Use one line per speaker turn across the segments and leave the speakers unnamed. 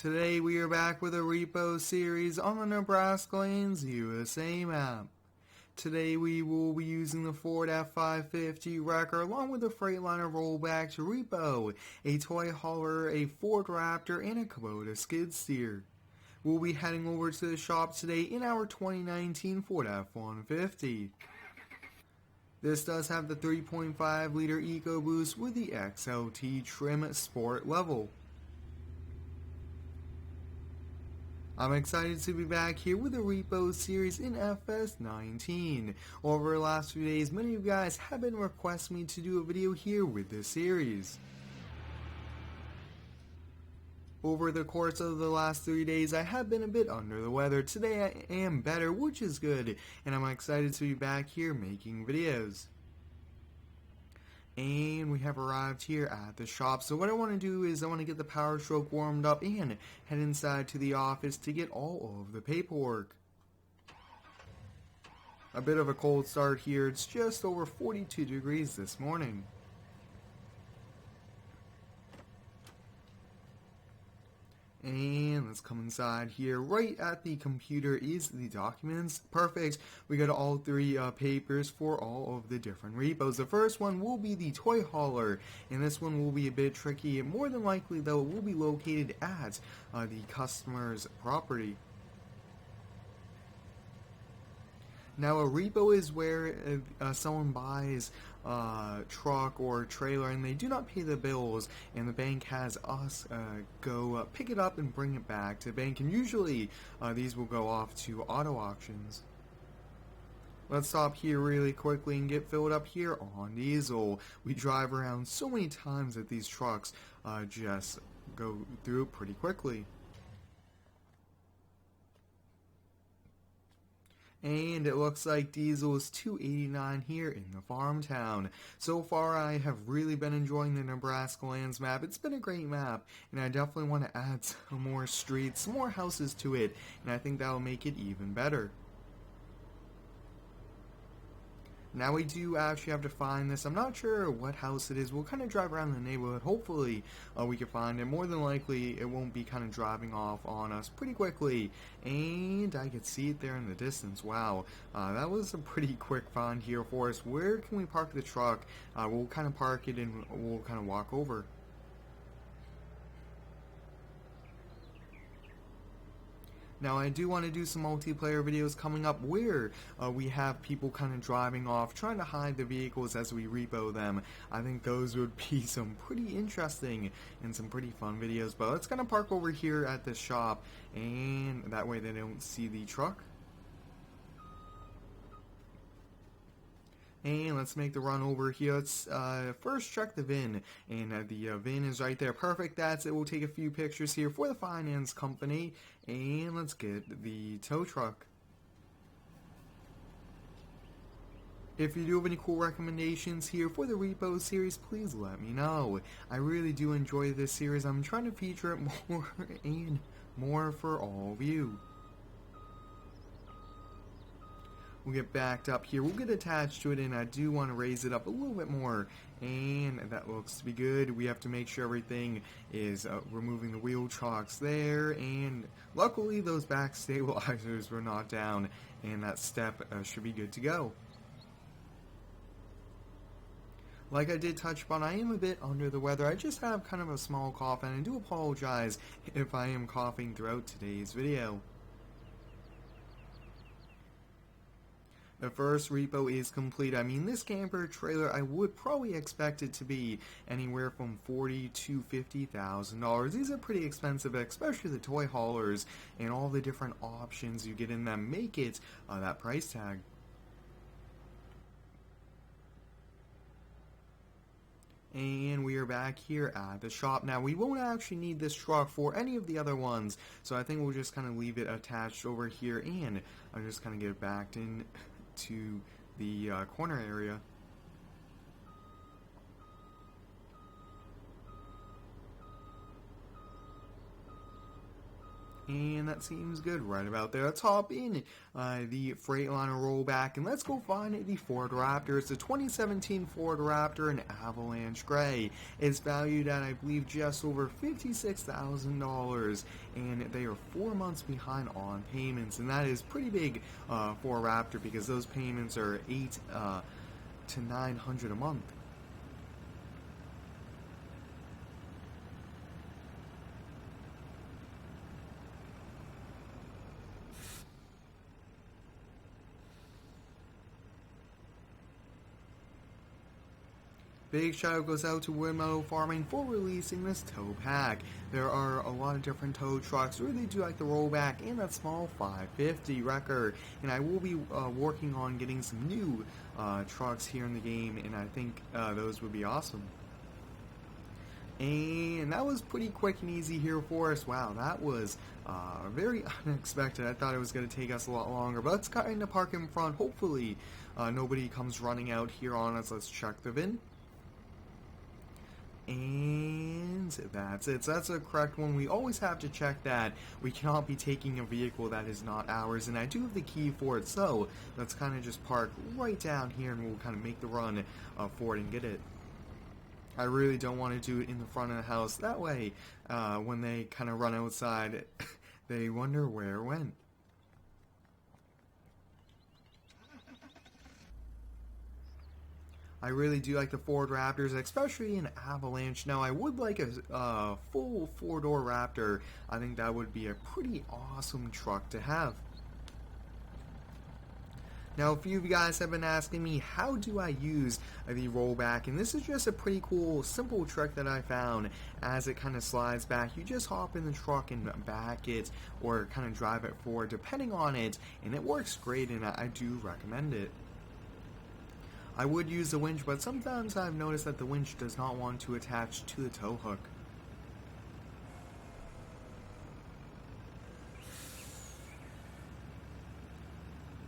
Today we are back with a Repo series on the Nebraska Lands USA map. Today we will be using the Ford F550 wrecker along with the Freightliner rollback to Repo, a toy hauler, a Ford Raptor, and a Kubota Skidsteer. We'll be heading over to the shop today in our 2019 Ford F150. This does have the 3.5 liter EcoBoost with the XLT trim sport level. I'm excited to be back here with a Repo series in FS19. Over the last few days, many of you guys have been requesting me to do a video here with this series. Over the course of the last 3 days, I have been a bit under the weather. Today I am better, which is good, and I'm excited to be back here making videos. And we have arrived here at the shop. So what I want to do is I want to get the Power Stroke warmed up and head inside to the office to get all of the paperwork. A bit of a cold start here. It's just over 42 degrees this morning. And let's come inside here. Right at the computer is the documents. Perfect. We got all three papers for all of the different repos. The first one will be the toy hauler, and this one will be a bit tricky. More than likely, though, it will be located at the customer's property. Now, a repo is where someone buys a truck or a trailer and they do not pay the bills, and the bank has us go pick it up and bring it back to the bank, and usually these will go off to auto auctions. Let's stop here really quickly and get filled up here on diesel. We drive around so many times that these trucks just go through pretty quickly. And it looks like diesel is $2.89 here in the farm town. So far, I have really been enjoying the Nebraska Lands map. It's been a great map, and I definitely want to add some more streets, some more houses to it, and I think that will make it even better. Now we do actually have to find this. I'm not sure what house it is. We'll kind of drive around the neighborhood. Hopefully we can find it. More than likely it won't be kind of driving off on us pretty quickly. And I can see it there in the distance. Wow, that was a pretty quick find here for us. Where can we park the truck? We'll kind of park it and we'll kind of walk over. Now I do want to do some multiplayer videos coming up where we have people kind of driving off, trying to hide the vehicles as we repo them. I think those would be some pretty interesting and some pretty fun videos. But let's kind of park over here at the shop, and that way they don't see the truck. And let's make the run over here. Let's first check the VIN, and the VIN is right there. Perfect. That's it. We'll take a few pictures here for the finance company, and let's get the tow truck. If you do have any cool recommendations here for the Repo series, please let me know. I really do enjoy this series. I'm trying to feature it more and more for all of you. We'll get backed up here. We'll get attached to it, and I do want to raise it up a little bit more, and that looks to be good. We have to make sure everything is removing the wheel chocks there, and luckily those back stabilizers were not down, and that step should be good to go. Like I did touch upon, I am a bit under the weather. I just have kind of a small cough, and I do apologize if I am coughing throughout today's video. The first repo is complete. I mean, this camper trailer, I would probably expect it to be anywhere from $40,000 to $50,000. These are pretty expensive, especially the toy haulers and all the different options you get in them make it that price tag. And we are back here at the shop. Now, we won't actually need this truck for any of the other ones, so I think we'll just kind of leave it attached over here, and I'll just kind of get it backed in to the corner area. And that seems good right about there. Let's hop in the Freightliner rollback and let's go find the Ford Raptor. It's a 2017 Ford Raptor in Avalanche Gray. It's valued at, I believe, just over $56,000, and they are 4 months behind on payments, and that is pretty big for a Raptor because those payments are $800 to $900 a month. Big shout out goes out to Woodmeadow Farming for releasing this tow pack. There are a lot of different tow trucks. Really do like the rollback and that small 550 wrecker. And I will be working on getting some new trucks here in the game, and I think those would be awesome. And that was pretty quick and easy here for us. Wow, that was very unexpected. I thought it was going to take us a lot longer, but let's kind of park in front. Hopefully nobody comes running out here on us. Let's check the VIN. And that's it. So that's a correct one. We always have to check that. We cannot be taking a vehicle that is not ours, and I do have the key for it, so let's kind of just park right down here and we'll kind of make the run for it and get it. I really don't want to do it in the front of the house. That way, when they kind of run outside, they wonder where it went. I really do like the Ford Raptors, especially in Avalanche. Now, I would like a full four-door Raptor. I think that would be a pretty awesome truck to have. Now, a few of you guys have been asking me, how do I use the rollback? And this is just a pretty cool, simple trick that I found. As it kind of slides back, you just hop in the truck and back it, or kind of drive it forward, depending on it. And it works great, and I do recommend it. I would use the winch, but sometimes I've noticed that the winch does not want to attach to the tow hook.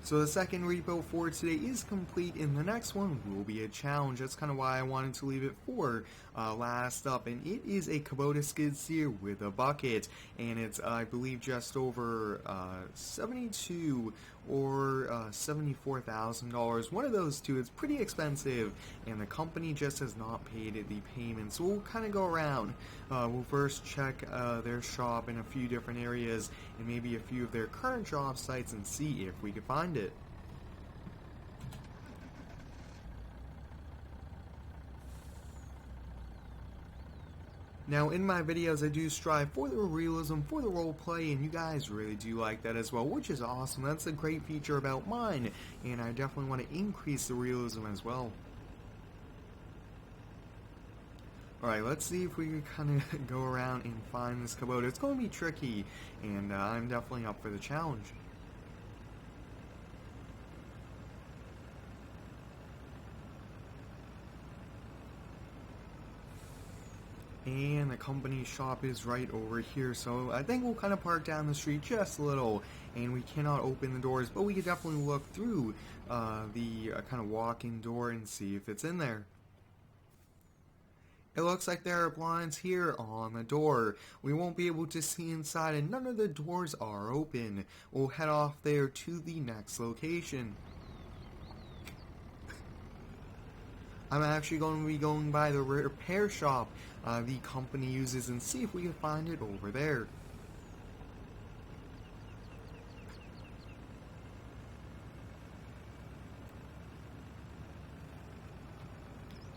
So the second repo for today is complete, and the next one will be a challenge. That's kind of why I wanted to leave it for last up, and it is a Kubota Skidsteer with a bucket, and it's I believe just over $72,000 or $74,000. One of those two. It's pretty expensive, and the company just has not paid the payment. So we'll kind of go around. We'll first check their shop in a few different areas, and maybe a few of their current job sites, and see if we can find it. Now, in my videos, I do strive for the realism, for the role play, and you guys really do like that as well, which is awesome. That's a great feature about mine, and I definitely want to increase the realism as well. Alright, let's see if we can kind of go around and find this Kubota. It's going to be tricky, and I'm definitely up for the challenge. And the company shop is right over here, so I think we'll kind of park down the street just a little, and we cannot open the doors, but we can definitely look through the kind of walk-in door and see if it's in there. It looks like there are blinds here on the door. We won't be able to see inside, and none of the doors are open. We'll head off there to the next location. I'm actually going to be going by the repair shop the company uses and see if we can find it over there.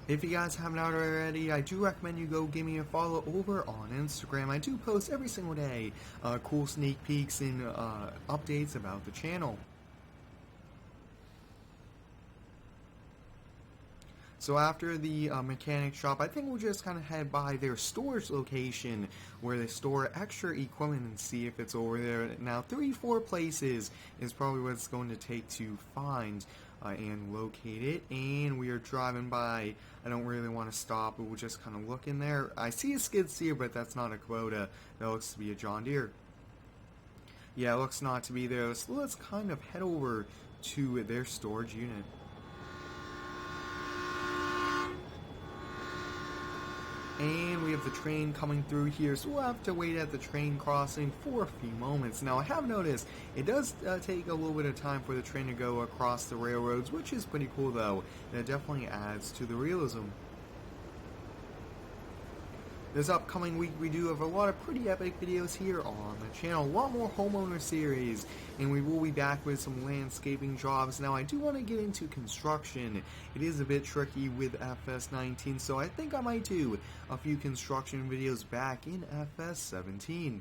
If you guys haven't already, I do recommend you go give me a follow over on Instagram. I do post every single day cool sneak peeks and updates about the channel. So after the mechanic shop, I think we'll just kind of head by their storage location where they store extra equipment and see if it's over there. Now, 3-4 places is probably what it's going to take to find and locate it. And we are driving by. I don't really want to stop, but we'll just kind of look in there. I see a skid steer, but that's not a Kubota. That looks to be a John Deere. Yeah, it looks not to be there. So let's kind of head over to their storage unit. And we have the train coming through here, so we'll have to wait at the train crossing for a few moments. Now, I have noticed it does take a little bit of time for the train to go across the railroads, which is pretty cool though, and it definitely adds to the realism. This upcoming week we do have a lot of pretty epic videos here on the channel, a lot more homeowner series, and we will be back with some landscaping jobs. Now I do want to get into construction. It is a bit tricky with FS19, so I think I might do a few construction videos back in FS17.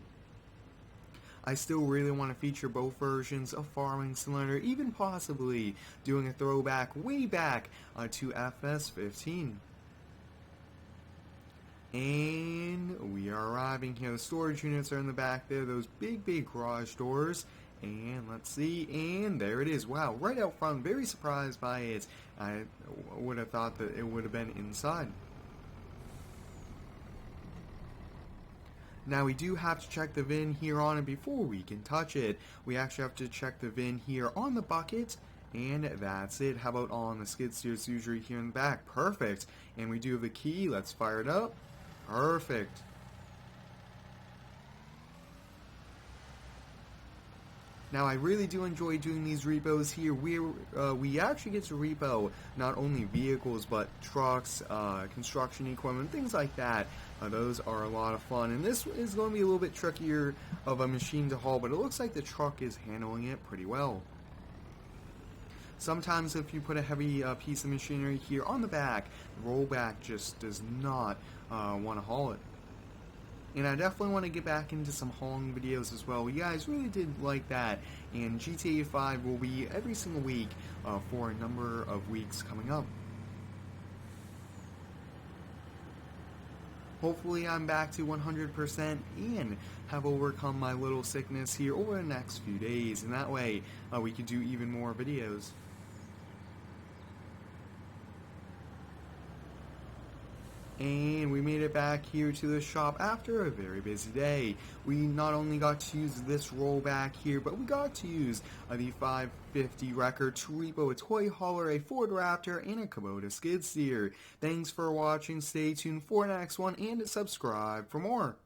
I still really want to feature both versions of Farming Simulator, even possibly doing a throwback way back to FS15. And we are arriving here. The storage units are in the back there, those big garage doors. And let's see, and there it is. Wow, right out front, very surprised by it. I would have thought that it would have been inside. Now we do have to check the VIN here on it before we can touch it. We actually have to check the VIN here on the bucket. And that's it. How about on the skid steers usually here in the back? Perfect. And we do have the key. Let's fire it up. Perfect. Now I really do enjoy doing these repos here where we actually get to repo not only vehicles but trucks, construction equipment, things like that. Those are a lot of fun, and this is going to be a little bit trickier of a machine to haul, but it looks like the truck is handling it pretty well. Sometimes if you put a heavy piece of machinery here on the back, the rollback just does not want to haul it. And I definitely want to get back into some hauling videos as well. You guys really did like that, and GTA 5 will be every single week for a number of weeks coming up. Hopefully I'm back to 100% and have overcome my little sickness here over the next few days, and that way we can do even more videos. And we made it back here to the shop after a very busy day. We not only got to use this rollback here, but we got to use the 550 record to repo a toy hauler, a Ford Raptor, and a Kubota Skidsteer. Thanks for watching. Stay tuned for the next one and subscribe for more.